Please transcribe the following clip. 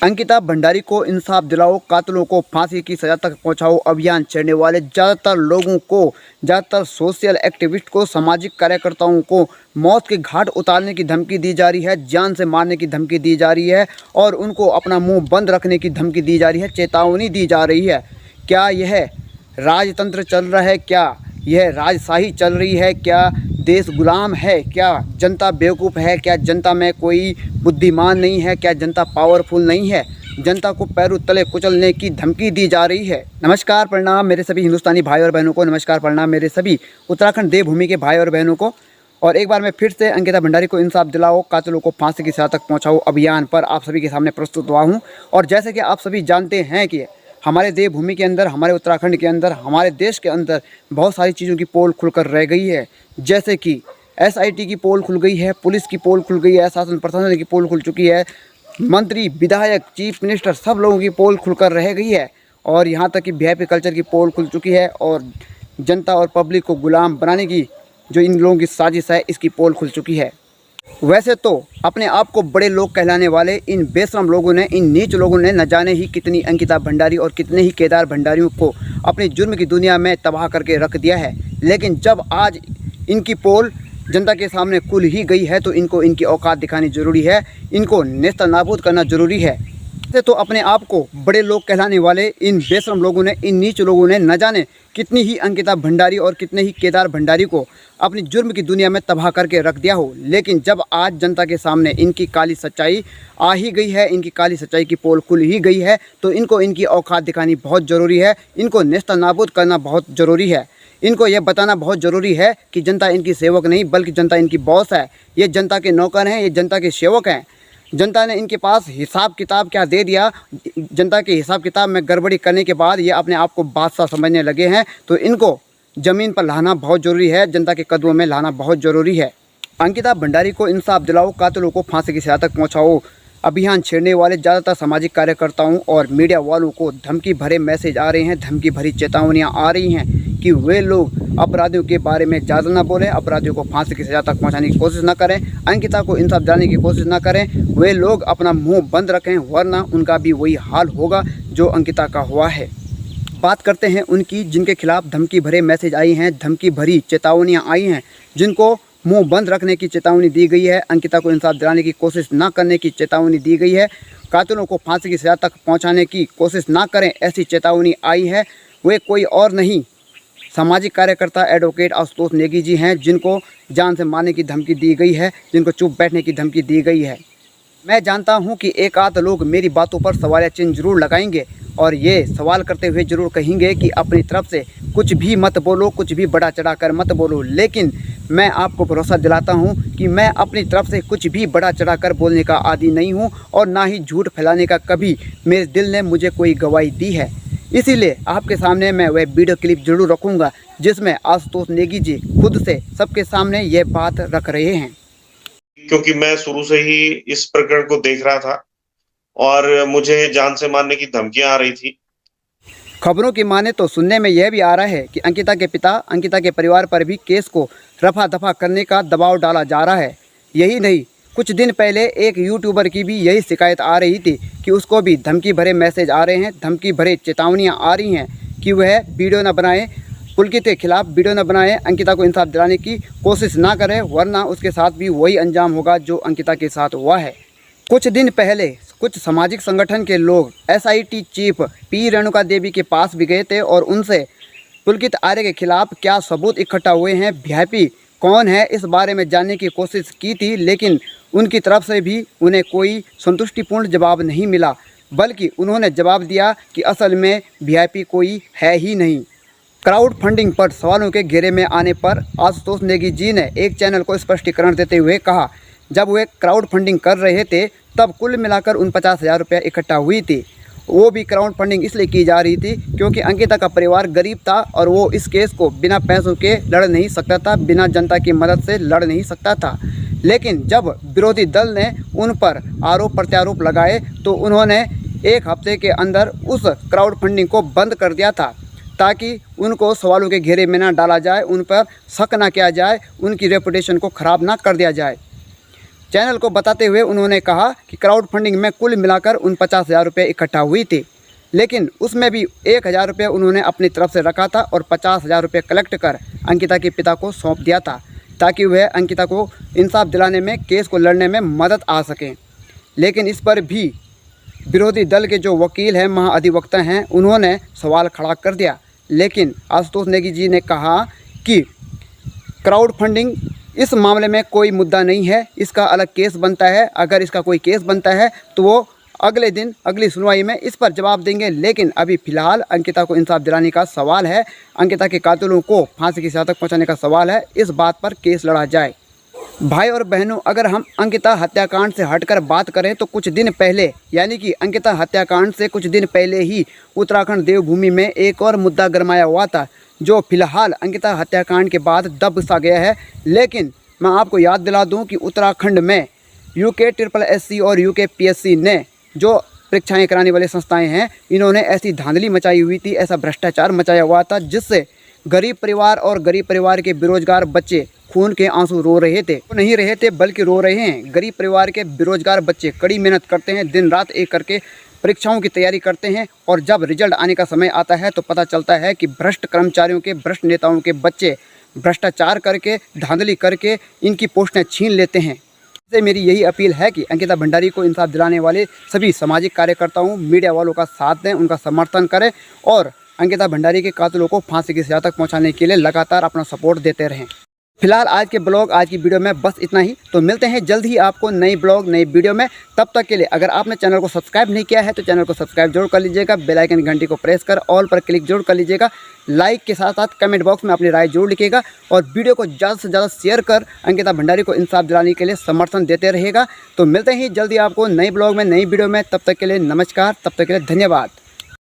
अंकिता भंडारी को इंसाफ दिलाओ, कातिलों को फांसी की सजा तक पहुंचाओ अभियान छेड़ने वाले ज़्यादातर सोशल एक्टिविस्ट को, सामाजिक कार्यकर्ताओं को मौत के घाट उतारने की धमकी दी जा रही है, जान से मारने की धमकी दी जा रही है और उनको अपना मुंह बंद रखने की धमकी दी जा रही है, चेतावनी दी जा रही है। क्या यह राजतंत्र चल रहा है? क्या यह राजशाही चल रही है? क्या देश गुलाम है? क्या जनता बेवकूफ़ है? क्या जनता में कोई बुद्धिमान नहीं है? क्या जनता पावरफुल नहीं है? जनता को पैरों तले कुचलने की धमकी दी जा रही है। नमस्कार प्रणाम मेरे सभी हिंदुस्तानी भाई और बहनों को, नमस्कार प्रणाम मेरे सभी उत्तराखंड देवभूमि के भाई और बहनों को। और एक बार मैं फिर से अंकिता भंडारी को इंसाफ दिलाओ, कातिलों को फांसी की सजा तक पहुँचाओ अभियान पर आप सभी के सामने प्रस्तुत हुआ हूँ। और जैसे कि आप सभी जानते हैं कि हमारे देवभूमि के अंदर, हमारे उत्तराखंड के अंदर, हमारे देश के अंदर बहुत सारी चीज़ों की पोल खुलकर रह गई है। जैसे कि SIT की पोल खुल गई है, पुलिस की पोल खुल गई है, शासन प्रशासन की पोल खुल चुकी है, मंत्री, विधायक, चीफ मिनिस्टर सब लोगों की पोल खुलकर रह गई है। और यहाँ तक कि VIP कल्चर की पोल खुल चुकी है और जनता और पब्लिक को गुलाम बनाने की जो इन लोगों की साजिश है, इसकी पोल खुल चुकी है। वैसे तो अपने आप को बड़े लोग कहलाने वाले इन बेशरम लोगों ने, इन नीच लोगों ने न जाने ही कितनी अंकिता भंडारी और कितने ही केदार भंडारियों को अपने जुर्म की दुनिया में तबाह करके रख दिया है। लेकिन जब आज इनकी पोल जनता के सामने खुल ही गई है तो इनको इनकी औकात दिखानी ज़रूरी है, इनको नेस्तनाबूद करना ज़रूरी है। वैसे तो अपने आप को बड़े लोग कहलाने वाले इन बेशरम लोगों ने, इन नीच लोगों ने न जाने कितनी ही अंकिता भंडारी और कितने ही केदार भंडारी को अपनी जुर्म की दुनिया में तबाह करके रख दिया हो। लेकिन जब आज जनता के सामने इनकी काली सच्चाई आ ही गई है, इनकी काली सच्चाई की पोल खुल ही गई है, तो इनको इनकी औकात दिखानी बहुत ज़रूरी है, इनको नेस्तनाबूद करना बहुत ज़रूरी है। इनको यह बताना बहुत ज़रूरी है कि जनता इनकी सेवक नहीं बल्कि जनता इनकी बॉस है। ये जनता के नौकर हैं, ये जनता के सेवक हैं। जनता ने इनके पास हिसाब किताब क्या दे दिया, जनता के हिसाब किताब में गड़बड़ी करने के बाद ये अपने आप को बादशाह समझने लगे हैं। तो इनको ज़मीन पर लाना बहुत ज़रूरी है, जनता के कदमों में लाना बहुत ज़रूरी है। अंकिता भंडारी को इंसाफ दिलाओ, कातिलों को फांसी की सजा तक पहुँचाओ अभियान छेड़ने वाले ज़्यादातर सामाजिक कार्यकर्ताओं और मीडिया वालों को धमकी भरे मैसेज आ रहे हैं, धमकी भरी चेतावनियाँ आ रही हैं कि वे लोग अपराधियों के बारे में ज़्यादा ना बोलें, अपराधियों को फांसी की सजा तक पहुंचाने की कोशिश ना करें, अंकिता को इंसाफ दिलाने की कोशिश ना करें। वे लोग अपना मुंह बंद रखें, वरना उनका भी वही हाल होगा जो अंकिता का हुआ है। बात करते हैं उनकी जिनके खिलाफ धमकी भरे मैसेज आई हैं, धमकी भरी चेतावनियाँ आई हैं, जिनको मुंह बंद रखने की चेतावनी दी गई है, अंकिता को इंसाफ दिलाने की कोशिश ना करने की चेतावनी दी गई है, कातिलों को फांसी की सजा तक पहुंचाने की कोशिश ना करें ऐसी चेतावनी आई है। वे कोई और नहीं, सामाजिक कार्यकर्ता एडवोकेट आशुतोष नेगी जी हैं, जिनको जान से मारने की धमकी दी गई है, जिनको चुप बैठने की धमकी दी गई है। मैं जानता हूं कि एक आध लोग मेरी बातों पर सवाल चिन्ह जरूर लगाएंगे और ये सवाल करते हुए ज़रूर कहेंगे कि अपनी तरफ से कुछ भी मत बोलो, कुछ भी बड़ा चढ़ाकर मत बोलो। लेकिन मैं आपको भरोसा दिलाता हूं कि मैं अपनी तरफ से कुछ भी बड़ा चढ़ाकर बोलने का आदी नहीं हूं और ना ही झूठ फैलाने का कभी मेरे दिल ने मुझे कोई गवाही दी है। इसीलिए आपके सामने मैं वह वीडियो क्लिप जरूर रखूँगा जिसमें आशुतोष नेगी जी खुद से सबके सामने ये बात रख रहे हैं। क्योंकि मैं शुरू से ही इस प्रकरण को देख रहा था और मुझे जान से मारने की धमकियां आ रही थी। खबरों की माने तो सुनने में यह भी आ रहा है कि अंकिता के पिता, अंकिता के परिवार पर भी केस को रफा दफा करने का दबाव डाला जा रहा है। यही नहीं, कुछ दिन पहले एक यूट्यूबर की भी यही शिकायत आ रही थी कि उसको भी धमकी भरे मैसेज आ रहे हैं, धमकी भरे चेतावनियाँ आ रही हैं कि वह वीडियो न बनाए, पुलकित के खिलाफ वीडियो न बनाए, अंकिता को इंसाफ दिलाने की कोशिश ना करें, वरना उसके साथ भी वही अंजाम होगा जो अंकिता के साथ हुआ है। कुछ दिन पहले कुछ सामाजिक संगठन के लोग SIT chief P Renuka Devi के पास भी गए थे और उनसे पुलकित आर्य के खिलाफ क्या सबूत इकट्ठा हुए हैं, VIP कौन है, इस बारे में जानने की कोशिश की थी। लेकिन उनकी तरफ से भी उन्हें कोई संतुष्टिपूर्ण जवाब नहीं मिला, बल्कि उन्होंने जवाब दिया कि असल में VIP कोई है ही नहीं। क्राउड फंडिंग पर सवालों के घेरे में आने पर आशुतोष नेगी जी ने एक चैनल को स्पष्टीकरण देते हुए कहा, जब वे क्राउड फंडिंग कर रहे थे तब कुल मिलाकर 49,000 रुपये इकट्ठा हुई थी। वो भी क्राउड फंडिंग इसलिए की जा रही थी क्योंकि अंकिता का परिवार गरीब था और वो इस केस को बिना पैसों के लड़ नहीं सकता था, बिना जनता की मदद से लड़ नहीं सकता था। लेकिन जब विरोधी दल ने उन पर आरोप प्रत्यारोप लगाए तो उन्होंने एक हफ्ते के अंदर उस क्राउड फंडिंग को बंद कर दिया था, ताकि उनको सवालों के घेरे में ना डाला जाए, उन पर शक ना किया जाए, उनकी रेपुटेशन को ख़राब ना कर दिया जाए। चैनल को बताते हुए उन्होंने कहा कि क्राउड फंडिंग में कुल मिलाकर उन 50,000 रुपये इकट्ठा हुई थी, लेकिन उसमें भी 1,000 रुपये उन्होंने अपनी तरफ से रखा था और 50,000 रुपये कलेक्ट कर अंकिता के पिता को सौंप दिया था ताकि वह अंकिता को इंसाफ दिलाने में, केस को लड़ने में मदद आ सके। लेकिन इस पर भी विरोधी दल के जो वकील हैं, महाअधिवक्ता हैं, उन्होंने सवाल खड़ा कर दिया। लेकिन आशुतोष नेगी जी ने कहा कि क्राउड फंडिंग इस मामले में कोई मुद्दा नहीं है, इसका अलग केस बनता है। अगर इसका कोई केस बनता है तो वो अगले दिन अगली सुनवाई में इस पर जवाब देंगे। लेकिन अभी फ़िलहाल अंकिता को इंसाफ दिलाने का सवाल है, अंकिता के कातिलों को फांसी की सज़ा तक पहुँचाने का सवाल है, इस बात पर केस लड़ा जाए। भाई और बहनों, अगर हम अंकिता हत्याकांड से हटकर बात करें तो कुछ दिन पहले, यानी कि अंकिता हत्याकांड से कुछ दिन पहले ही उत्तराखंड देवभूमि में एक और मुद्दा गरमाया हुआ था, जो फिलहाल अंकिता हत्याकांड के बाद दब सा गया है। लेकिन मैं आपको याद दिला दूं कि उत्तराखंड में UKSSC और UKPSC ने जो परीक्षाएं कराने वाली संस्थाएं हैं, इन्होंने ऐसी धांधली मचाई हुई थी, ऐसा भ्रष्टाचार मचाया हुआ था, जिससे गरीब परिवार और गरीब परिवार के बेरोजगार बच्चे खून के आंसू रो रहे थे। वो नहीं रहे थे बल्कि रो रहे हैं। गरीब परिवार के बेरोजगार बच्चे कड़ी मेहनत करते हैं, दिन रात एक करके परीक्षाओं की तैयारी करते हैं, और जब रिजल्ट आने का समय आता है तो पता चलता है कि भ्रष्ट कर्मचारियों के, भ्रष्ट नेताओं के बच्चे भ्रष्टाचार करके, धांधली करके इनकी पोस्टें छीन लेते हैं। इससे मेरी यही अपील है कि अंकिता भंडारी को इंसाफ दिलाने वाले सभी सामाजिक कार्यकर्ताओं, मीडिया वालों का साथ दें, उनका समर्थन करें और अंकिता भंडारी के कातिलों को फांसी की सज़ा तक पहुंचाने के लिए लगातार अपना सपोर्ट देते रहें। फिलहाल आज के ब्लॉग, आज की वीडियो में बस इतना ही। तो मिलते हैं जल्द ही आपको नई ब्लॉग, नई वीडियो में। तब तक के लिए अगर आपने चैनल को सब्सक्राइब नहीं किया है तो चैनल को सब्सक्राइब जरूर कर लीजिएगा, बेल आइकन घंटी को प्रेस कर ऑल पर क्लिक जरूर कर लीजिएगा। लाइक के साथ साथ कमेंट बॉक्स में अपनी राय जरूर लिखिएगा और वीडियो को ज़्यादा से ज़्यादा शेयर कर अंकिता भंडारी को इंसाफ दिलाने के लिए समर्थन देते रहेगा। तो मिलते हैं जल्दी आपको नई ब्लॉग में, नई वीडियो में। तब तक के लिए नमस्कार, तब तक के लिए धन्यवाद।